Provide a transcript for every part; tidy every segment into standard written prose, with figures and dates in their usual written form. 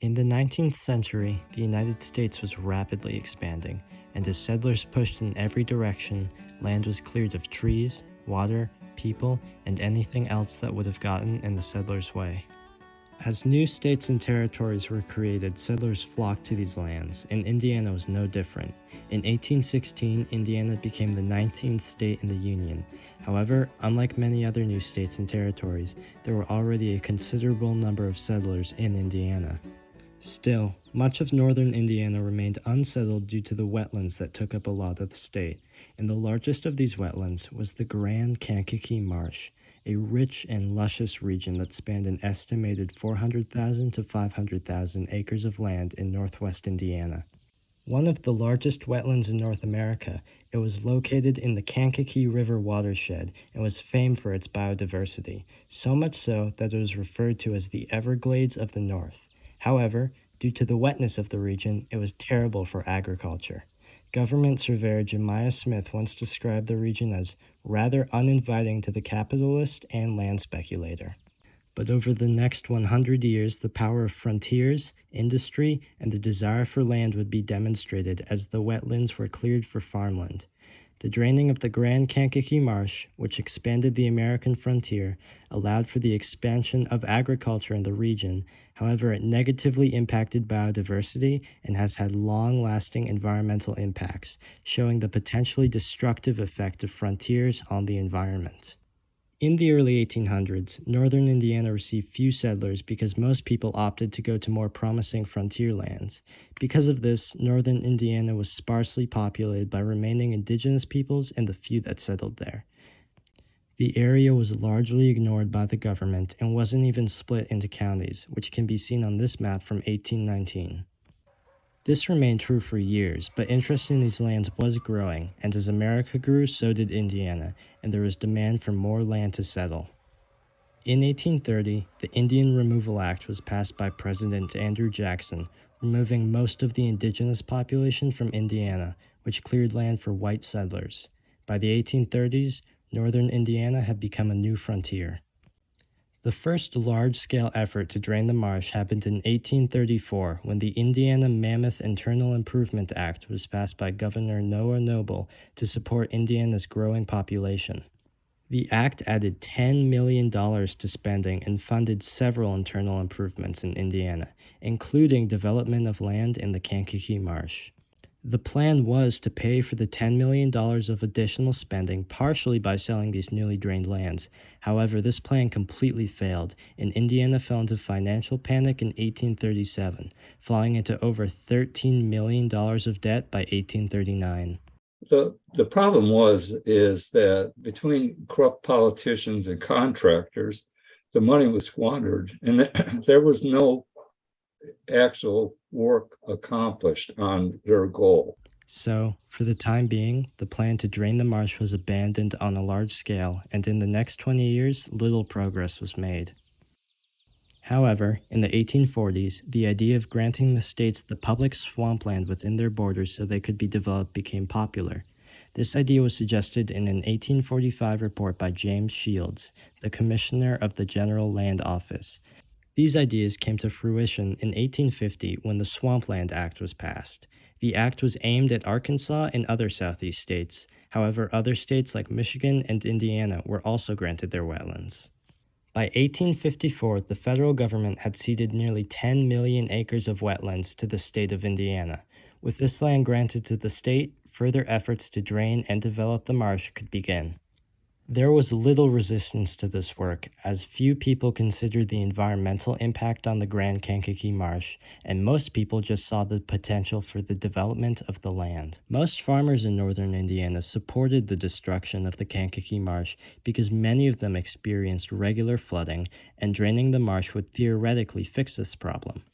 In the 19th century, the United States was rapidly expanding, and as settlers pushed in every direction, land was cleared of trees, water, people, and anything else that would have gotten in the settlers' way. As new states and territories were created, settlers flocked to these lands, and Indiana was no different. In 1816, Indiana became the 19th state in the Union. However, unlike many other new states and territories, there were already a considerable number of settlers in Indiana. Still, much of northern Indiana remained unsettled due to the wetlands that took up a lot of the state, and the largest of these wetlands was the Grand Kankakee Marsh, a rich and luscious region that spanned an estimated 400,000 to 500,000 acres of land in northwest Indiana. One of the largest wetlands in North America, it was located in the Kankakee River watershed and was famed for its biodiversity, so much so that it was referred to as the Everglades of the North. However, due to the wetness of the region, it was terrible for agriculture. Government surveyor Jemiah Smith once described the region as rather uninviting to the capitalist and land speculator. But over the next 100 years, the power of frontiers, industry, and the desire for land would be demonstrated as the wetlands were cleared for farmland. The draining of the Grand Kankakee Marsh, which expanded the American frontier, allowed for the expansion of agriculture in the region. However, it negatively impacted biodiversity and has had long-lasting environmental impacts, showing the potentially destructive effect of frontiers on the environment. In the early 1800s, northern Indiana received few settlers because most people opted to go to more promising frontier lands. Because of this, northern Indiana was sparsely populated by remaining indigenous peoples and the few that settled there. The area was largely ignored by the government and wasn't even split into counties, which can be seen on this map from 1819. This remained true for years, but interest in these lands was growing, and as America grew, so did Indiana, and there was demand for more land to settle. In 1830, the Indian Removal Act was passed by President Andrew Jackson, removing most of the indigenous population from Indiana, which cleared land for white settlers. By the 1830s, northern Indiana had become a new frontier. The first large-scale effort to drain the marsh happened in 1834 when the Indiana Mammoth Internal Improvement Act was passed by Governor Noah Noble to support Indiana's growing population. The act added $10 million to spending and funded several internal improvements in Indiana, including development of land in the Kankakee Marsh. The plan was to pay for the $10 million of additional spending partially by selling these newly drained lands. However, this plan completely failed, and Indiana fell into financial panic in 1837, falling into over $13 million of debt by 1839. The problem is that between corrupt politicians and contractors, the money was squandered, and there was no actual work accomplished on their goal. So, for the time being, the plan to drain the marsh was abandoned on a large scale, and in the next 20 years, little progress was made. However, in the 1840s, the idea of granting the states the public swampland within their borders so they could be developed became popular. This idea was suggested in an 1845 report by James Shields, the Commissioner of the General Land Office. These ideas came to fruition in 1850 when the Swampland Act was passed. The act was aimed at Arkansas and other southeast states. However, other states like Michigan and Indiana were also granted their wetlands. By 1854, the federal government had ceded nearly 10 million acres of wetlands to the state of Indiana. With this land granted to the state, further efforts to drain and develop the marsh could begin. There was little resistance to this work, as few people considered the environmental impact on the Grand Kankakee Marsh, and most people just saw the potential for the development of the land. Most farmers in northern Indiana supported the destruction of the Kankakee Marsh because many of them experienced regular flooding, and draining the marsh would theoretically fix this problem.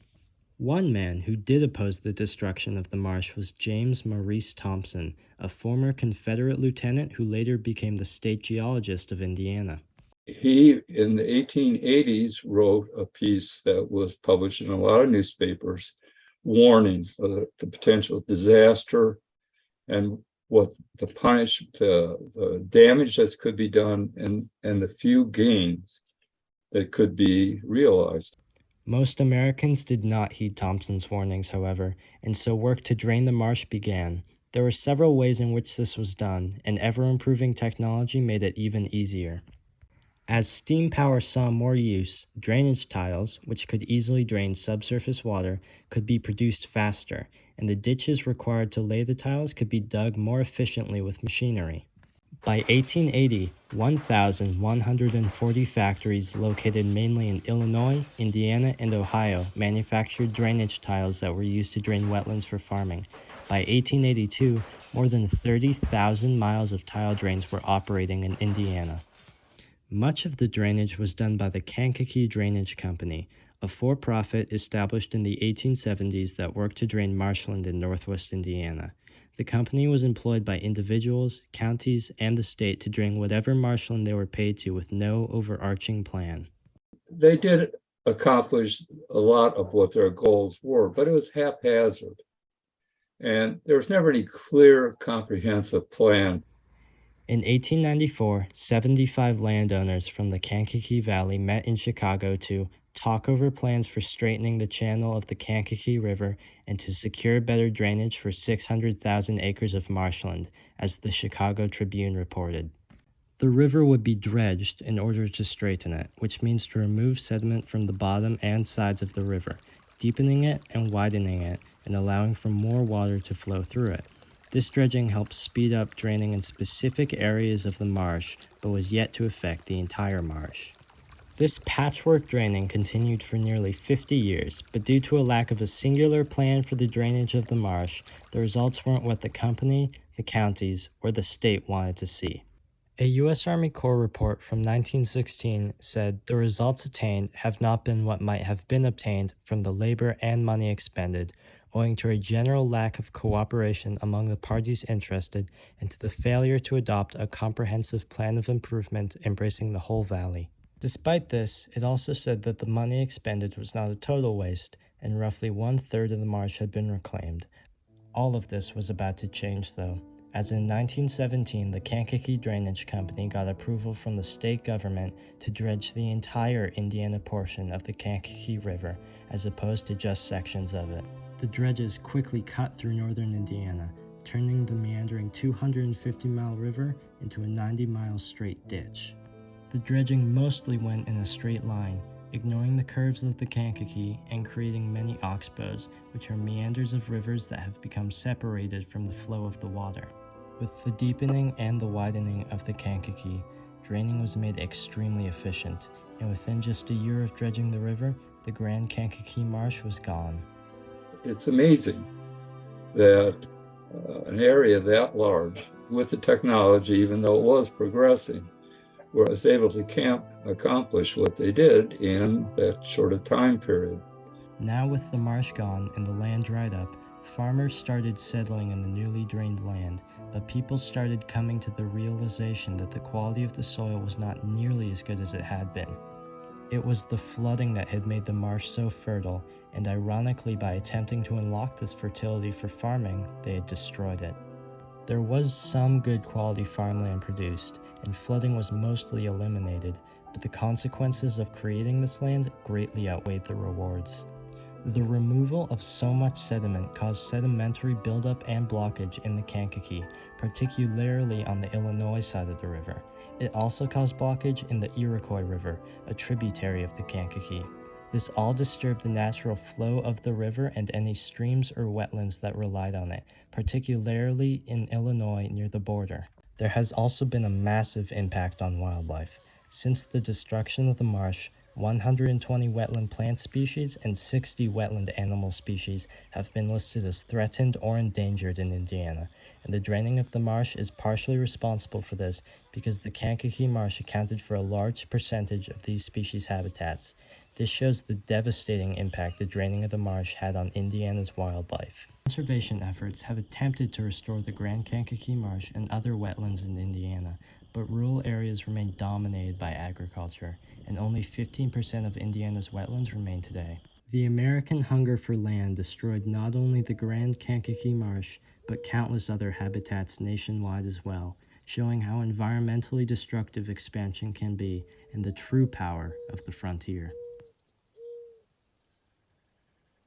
One man who did oppose the destruction of the marsh was James Maurice Thompson, a former Confederate lieutenant who later became the state geologist of Indiana. He, in the 1880s, wrote a piece that was published in a lot of newspapers warning of the potential disaster and what the damage that could be done and the few gains that could be realized. Most Americans did not heed Thompson's warnings, however, and so work to drain the marsh began. There were several ways in which this was done, and ever-improving technology made it even easier. As steam power saw more use, drainage tiles, which could easily drain subsurface water, could be produced faster, and the ditches required to lay the tiles could be dug more efficiently with machinery. By 1880, 1,140 factories located mainly in Illinois, Indiana, and Ohio manufactured drainage tiles that were used to drain wetlands for farming. By 1882, more than 30,000 miles of tile drains were operating in Indiana. Much of the drainage was done by the Kankakee Drainage Company, a for-profit established in the 1870s that worked to drain marshland in northwest Indiana. The company was employed by individuals, counties, and the state to drain whatever marshland they were paid to with no overarching plan. They did accomplish a lot of what their goals were, but it was haphazard. And there was never any clear, comprehensive plan. In 1894, 75 landowners from the Kankakee Valley met in Chicago to talk over plans for straightening the channel of the Kankakee River and to secure better drainage for 600,000 acres of marshland, as the Chicago Tribune reported. The river would be dredged in order to straighten it, which means to remove sediment from the bottom and sides of the river, deepening it and widening it, and allowing for more water to flow through it. This dredging helps speed up draining in specific areas of the marsh, but was yet to affect the entire marsh. This patchwork draining continued for nearly 50 years, but due to a lack of a singular plan for the drainage of the marsh, the results weren't what the company, the counties, or the state wanted to see. A U.S. Army Corps report from 1916 said the results attained have not been what might have been obtained from the labor and money expended, owing to a general lack of cooperation among the parties interested and to the failure to adopt a comprehensive plan of improvement embracing the whole valley. Despite this, it also said that the money expended was not a total waste, and roughly 1/3 of the marsh had been reclaimed. All of this was about to change, though, as in 1917 the Kankakee Drainage Company got approval from the state government to dredge the entire Indiana portion of the Kankakee River, as opposed to just sections of it. The dredges quickly cut through northern Indiana, turning the meandering 250-mile river into a 90-mile straight ditch. The dredging mostly went in a straight line, ignoring the curves of the Kankakee and creating many oxbows, which are meanders of rivers that have become separated from the flow of the water. With the deepening and the widening of the Kankakee, draining was made extremely efficient, and within just a year of dredging the river, the Grand Kankakee Marsh was gone. It's amazing that an area that large, with the technology, even though it was progressing, was able to accomplish what they did in that short a time period. Now with the marsh gone and the land dried up, farmers started settling in the newly drained land, but people started coming to the realization that the quality of the soil was not nearly as good as it had been. It was the flooding that had made the marsh so fertile, and ironically, by attempting to unlock this fertility for farming, they had destroyed it. There was some good quality farmland produced, and flooding was mostly eliminated, but the consequences of creating this land greatly outweighed the rewards. The removal of so much sediment caused sedimentary buildup and blockage in the Kankakee, particularly on the Illinois side of the river. It also caused blockage in the Iroquois River, a tributary of the Kankakee. This all disturbed the natural flow of the river and any streams or wetlands that relied on it, particularly in Illinois near the border. There has also been a massive impact on wildlife. Since the destruction of the marsh, 120 wetland plant species and 60 wetland animal species have been listed as threatened or endangered in Indiana, and the draining of the marsh is partially responsible for this because the Kankakee Marsh accounted for a large percentage of these species' habitats. This shows the devastating impact the draining of the marsh had on Indiana's wildlife. Conservation efforts have attempted to restore the Grand Kankakee Marsh and other wetlands in Indiana, but rural areas remain dominated by agriculture, and only 15% of Indiana's wetlands remain today. The American hunger for land destroyed not only the Grand Kankakee Marsh, but countless other habitats nationwide as well, showing how environmentally destructive expansion can be and the true power of the frontier.